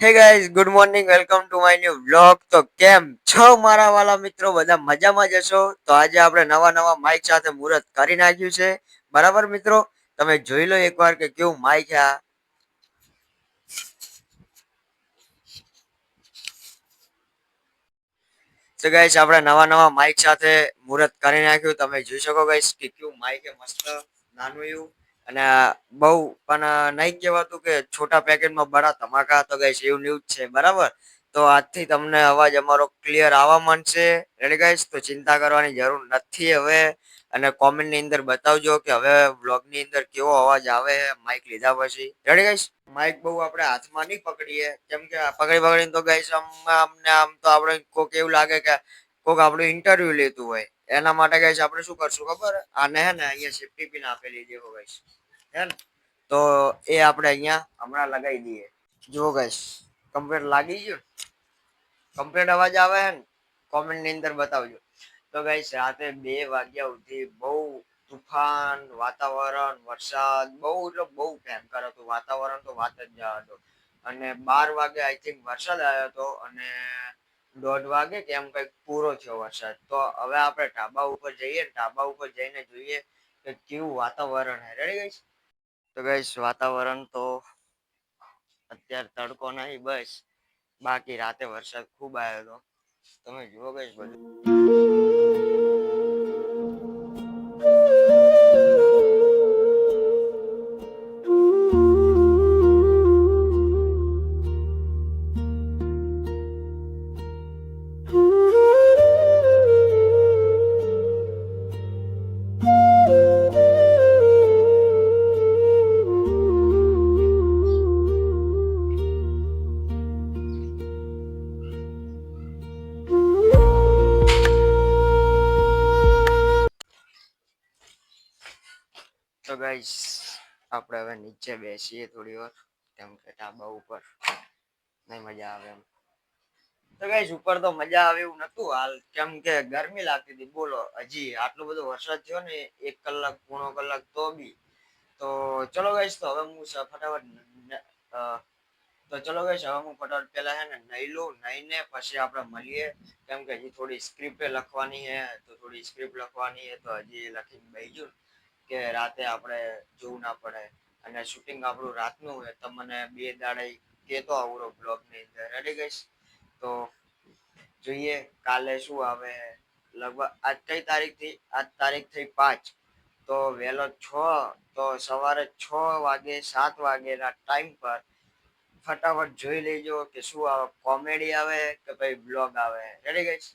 Hey guys, good morning, welcome to my new vlog. તો કેમ છો મારા વાલા મિત્રો? બધા મજામાં જ હશો. તો આજે આપણે નવા માઇક સાથે મુહૂર્ત કરી નાખ્યું છે. બરાબર મિત્રો, તમે જોઈ લો એકવાર કે કેવું માઇક છે આ. તો ગાઈઝ આપણે નવા માઇક સાથે મુહૂર્ત કરી નાખ્યું. તમે જોઈ શકો ગાઈઝ કે કેવું માઇક છે, મસ્ત નાનું એવું. અને બહુ પણ નહીં કહેવાતું કે છોટા પેકેટમાં બડા ધમાકા. તો ગાઈઝ એવું ન્યૂઝ છે. બરાબર, તો આજથી તમને અવાજ અમારો ક્લિયર આવવા માંડશે. રેડી ગાઈઝ, તો ચિંતા કરવાની જરૂર નથી હવે. અને કોમેન્ટ ની અંદર બતાવજો કે હવે વ્લોગ ની અંદર કેવો અવાજ આવે માઇક લીધા પછી. રેડી ગાઈઝ, માઇક બહુ આપણે હાથમાં નહીં પકડીએ, કેમ કે પકડીને તો ગાઈઝ આમ તો આપણે કોક એવું લાગે કે કોક આપણું ઇન્ટરવ્યુ લેતું હોય. એના માટે ગાઈઝ આપણે શું કરશું ખબર? આને હે ને અહીંયા સેફ્ટી પિન આપેલી દેખો ગાઈઝ, હે ને, તો એ આપણે અહીંયા હમણાં લગાવી દઈએ. જો ગાઈઝ કમ્પ્લીટ લાગી ગયું, કમ્પ્લીટ અવાજ આવે હે ને? કોમેન્ટ ની અંદર બતાવજો. તો ગાઈસ રાતે 2 વાગ્યા સુધી બહુ તુફાન વાતાવરણ, વરસાદ બહુ એટલે બહુ ભયંકર હતું વાતાવરણ, તો વાત જ જવા દો. અને 12 વાગે આઈ થિંક વરસાદ આવ્યો હતો અને 1:30 વાગે કે એમ કઈક પૂરો થયો વરસાદ. તો હવે આપણે ઢાબા ઉપર જઈએ, ઢાબા ઉપર જઈને જોઈએ કે કેવું વાતાવરણ હે. Ready guys? તો ગાઈસ વાતાવરણ તો અત્યારે તડકો નહીં, બસ બાકી રાતે વરસાદ ખૂબ આવ્યો હતો. તમે જુઓ ગાઈસ બધું. તો ગાઈસ આપણે હવે નીચે બેસીએ થોડી વાર, કેમ કે ઢાબા ઉપર નહીં મજા આવે એમ. તો ગાઈસ ઉપર તો મજા આવે એવું નતું હાલ, કેમ કે ગરમી લાગતી હતી. બોલો, હજી આટલો બધો વરસાદ થયો ને 1 કલાક પોણો કલાક તો બી. તો ચલો ગાઈસ, તો હવે હું ફટાફટ પેલા હે ને નહીં લઉં, નહીને પછી આપણે મળીએ. કેમ કે હજી થોડી સ્ક્રિપ્ટ લખવાની હે, તો થોડી સ્ક્રિપ્ટ લખવાની હે, તો હજી લખીને બેસી ગયું કે રાતે આપણે જોવું ના પડે. અને શૂટિંગ આપણું રાતનું હોય, તમને 2 દાડે કેતો આવરો બ્લોગ ની અંદર. Ready guys? તો જોઈએ કાલે શું આવે. લગભગ આજ કઈ તારીખ થી? આજ તારીખ થઈ 5. તો વહેલો 6, તો સવારે 6 વાગે 7 વાગેના ટાઈમ પર ફટાફટ જોઈ લેજો કે શું આવે, કોમેડી આવે કે ભાઈ બ્લોગ આવે. Ready guys?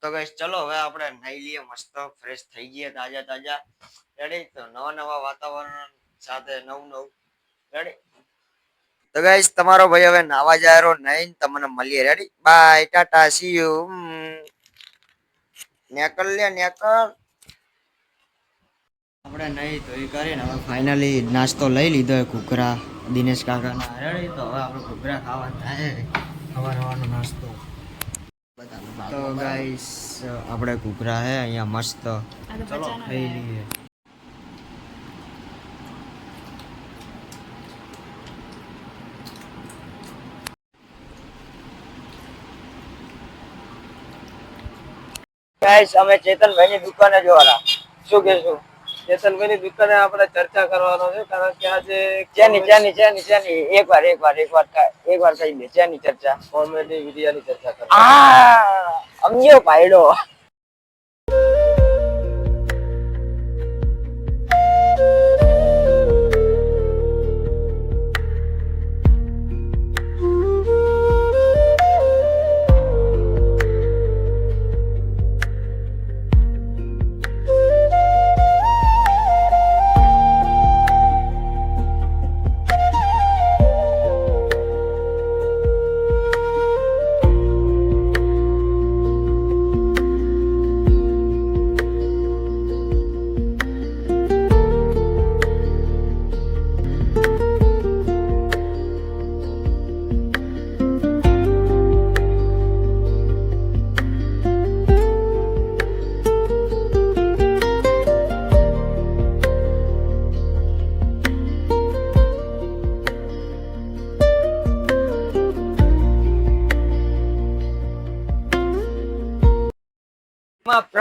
તો ગાઈસ ચલો હવે આપણે નાઈ લઈએ, મસ્ત ફ્રેશ થઈ જઈએ તાજા. રેડી? તો નવા વાતાવરણ સાથે નવું. રેડી? તો ગાઈસ તમારો ભાઈ હવે નાવા જાય નહીં, તમને મળીએ. Ready? Bye, tata, see you. નેકલ લે નેકલ. આપણે નહીં તો એ કરીને હવે ફાઇનલી નાસ્તો લઈ લીધો એ ઘૂઘરા દિનેશ કાકાના. રેડી? તો હવે આપણે ઘૂઘરા ખાવા થાય, સવારનો નાસ્તો. તો ગાઈસ આપણે ઘૂઘરા હે અહીંયા મસ્ત, ચલો ખાઈ લઈએ. ગાઈસ અમે ચેતનભાઈ ની દુકાને જોવાના. શું કહેશું? ચેતનભાઈ ની દુકાને આપણે ચર્ચા કરવાનો છે, કારણ કે આજે ચેની એકવાર કહી દે. ચેની ચર્ચા? કોમેડી વિડિયો ની ચર્ચા કરવાની. સમજ્યો ભાઈડો?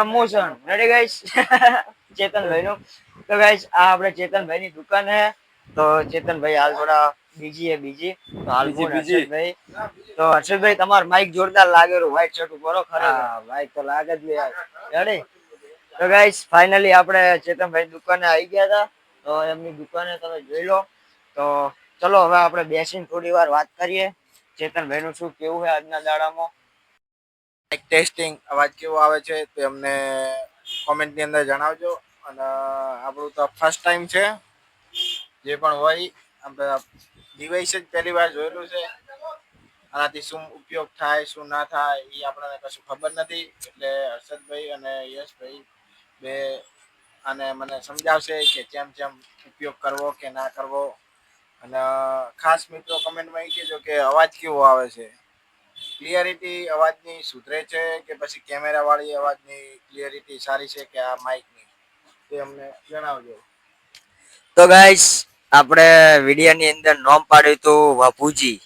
પ્રમોશન રેડી ગાઈસ ચેતનભાઈ નું. તો ગાઈસ આ આપણે ચેતનભાઈ ની દુકાન હે. તો ચેતનભાઈ હાલ થોડા બીજી તો હાલ ફોન હર્ષદભાઈ. તો હર્ષદભાઈ તમાર માઈક જોરદાર લાગેલું વ્હાઈટ શર્ટ ઉપર ખરેખર. હા માઈક તો લાગે જ યાર. રેડી. તો ગાઈસ ફાઇનલી આપણે ચેતનભાઈ દુકાને આવી ગયા હતા. તો એમની દુકાને તમે જોઈ લો. તો ચલો હવે આપણે બેસીને થોડી વાર વાત કરીએ ચેતનભાઈ નું શું કેવું છે આજના દાડામાં. માઇક ટેસ્ટિંગ અવાજ કેવો આવે છે તે અમને કોમેન્ટની અંદર જણાવજો. અને આપણું તો ફર્સ્ટ ટાઈમ છે. જે પણ હોય આપણે ડિવાઇસ જ પહેલી વાર જોયેલું છે. આનાથી શું ઉપયોગ થાય શું ના થાય એ આપણને કશું ખબર નથી. એટલે હર્ષદભાઈ અને યશભાઈ બે આને મને સમજાવશે કે જેમ ઉપયોગ કરવો કે ના કરવો. અને ખાસ મિત્રો કમેન્ટમાં એ કહેજો કે અવાજ કેવો આવે છે. ક્લિયરિટી અવાજની સુધરે છે કે પછી કેમેરા વાળી અવાજની ક્લિયરિટી સારી છે કે આ માઇકની તે અમને જણાવજો. તો ગાઈસ આપણે વિડીયોની અંદર નોમ પાડ્યું હતું વપુજી.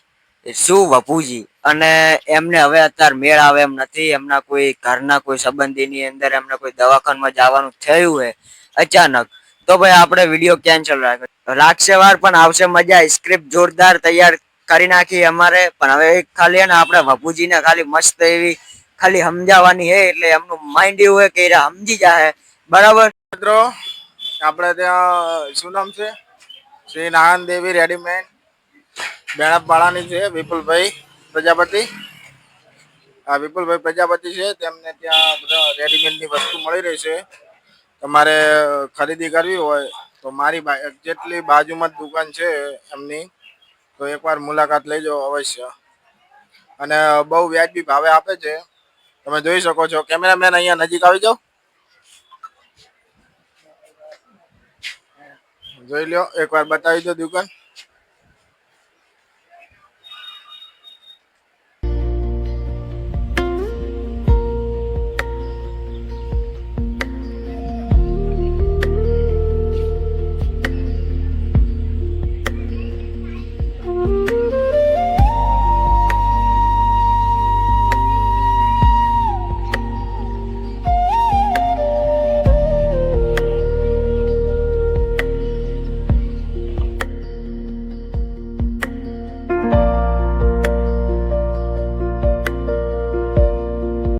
શું વપુજી અને એમને હવે અત્યારે મેળ આવે એમ નથી. એમના કોઈ ઘરના કોઈ સંબંધીની અંદર એમને કોઈ દવાખાનામાં જવાનું થયું હે અચાનક. તો ભાઈ આપણે વિડીયો કેન્સલ રાખશે વાર પણ આવશે મજા. સ્ક્રિપ્ટ જોરદાર તૈયાર કરી નાખી અમારે. પણ હવે ખાલી હે ને આપણે વપુજીને ખાલી મસ્ત એવી ખાલી સમજાવવાની હે. એટલે એમનું માઇન્ડ એવું હે કે એ સમજી જાય બરાબર. મિત્રો આપણે ત્યાં શું નામ છે શ્રી નારાયણ દેવી રેડીમેડ બેણાપાડાની છે વિપુલભાઈ પ્રજાપતિ. આ વિપુલભાઈ પ્રજાપતિ છે. તેમને ત્યાં બધા રેડીમેડની વસ્તુ મળી રહી છે. તમારે ખરીદી કરવી હોય તો મારી જેટલી બાજુમાં જ દુકાન છે એમની, તો એકવાર મુલાકાત લેજો અવશ્ય. અને બહુ વ્યાજબી ભાવે આપે છે. તમે જોઈ શકો છો. કેમેરામેન અહીંયા નજીક આવી જાઓ. જોઈ લો એકવાર બતાવી દો દુકાન.